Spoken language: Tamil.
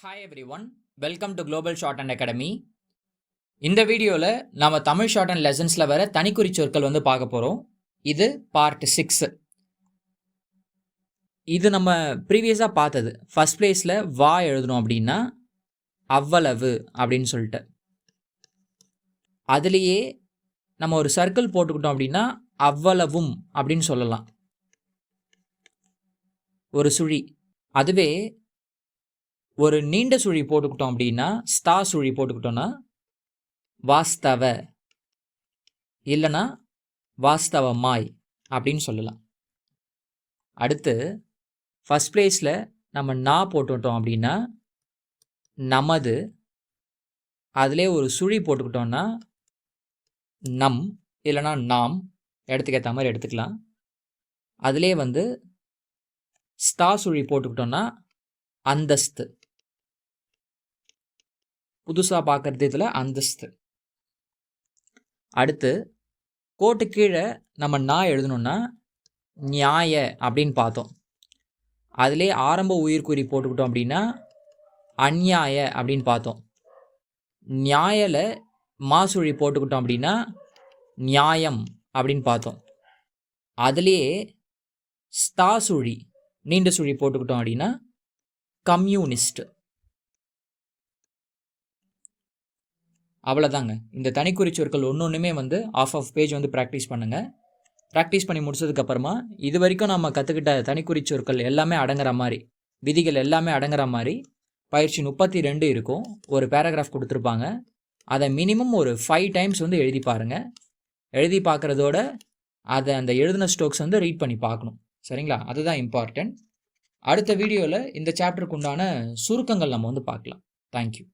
Hi every one, welcome to global short and academy. இந்த வீடியோவில் நாம் தமிழ் ஷார்ட் அண்ட் லெசன்ஸில் வர தனிக்குறி சொற்கள் பார்க்க போகிறோம். இது பார்ட் 6. இது நம்ம ப்ரீவியஸாக பார்த்தது. ஃபர்ஸ்ட் பிளேஸில் வா எழுதணும் அப்படின்னா அவ்வளவு அப்படின்னு சொல்லிட்டு, அதுலேயே நம்ம ஒரு சர்க்கிள் போட்டுக்கிட்டோம் அப்படின்னா அவ்வளவும் அப்படின்னு சொல்லலாம், ஒரு சுழி. அதுவே ஒரு நீண்ட சுழி போட்டுக்கிட்டோம் அப்படின்னா, ஸ்தா சுழி போட்டுக்கிட்டோன்னா வாஸ்தவ இல்லைன்னா வாஸ்தவமாய் அப்படின்னு சொல்லலாம். அடுத்து ஃபஸ்ட் பிளேஸில் நம்ம நா போட்டுக்கிட்டோம் அப்படின்னா நமது, அதிலே ஒரு சுழி போட்டுக்கிட்டோன்னா நம் இல்லைன்னா நாம், இடத்துக்கு ஏற்ற மாதிரி எடுத்துக்கலாம். அதிலே ஸ்தா சுழி போட்டுக்கிட்டோன்னா அந்தஸ்து. புதுசாக பார்க்குறது இதில் அந்தஸ்து. அடுத்து கோட்டு கீழே நம்ம நான் எழுதணுன்னா நியாய அப்படின்னு பார்த்தோம். அதிலே ஆரம்ப உயிர்குறி போட்டுக்கிட்டோம் அப்படின்னா அந்நியாய அப்படின்னு பார்த்தோம். நியாயில் மாசுழி போட்டுக்கிட்டோம் அப்படின்னா நியாயம் அப்படின்னு பார்த்தோம். அதுலேயே ஸ்தா சுழி நீண்ட சுழி போட்டுக்கிட்டோம் அப்படின்னா கம்யூனிஸ்ட். அவ்வளோதாங்க. இந்த தனிக்குறி சொற்கள் ஒன்றுமே ஆஃப் பேஜ் ப்ராக்டிஸ் பண்ணுங்கள். ப்ராக்டிஸ் பண்ணி முடிச்சதுக்கப்புறமா இது வரைக்கும் நம்ம கற்றுக்கிட்ட தனிக்குறி சொற்கள் எல்லாமே அடங்குற மாதிரி, விதிகள் எல்லாமே அடங்குற மாதிரி பயிற்சி 32 இருக்கும். ஒரு பேராகிராஃப் கொடுத்துருப்பாங்க. அதை மினிமம் ஒரு 5 டைம்ஸ் எழுதி பாருங்கள். எழுதி பார்க்குறதோட அதை அந்த எழுதின ஸ்ட்ரோக்ஸ் ரீட் பண்ணி பார்க்கணும். சரிங்களா? அதுதான் இம்பார்ட்டன்ட். அடுத்த வீடியோவில் இந்த சாப்டருக்கு உண்டான சுருக்கங்கள் நம்ம பார்க்கலாம். தேங்க்யூ.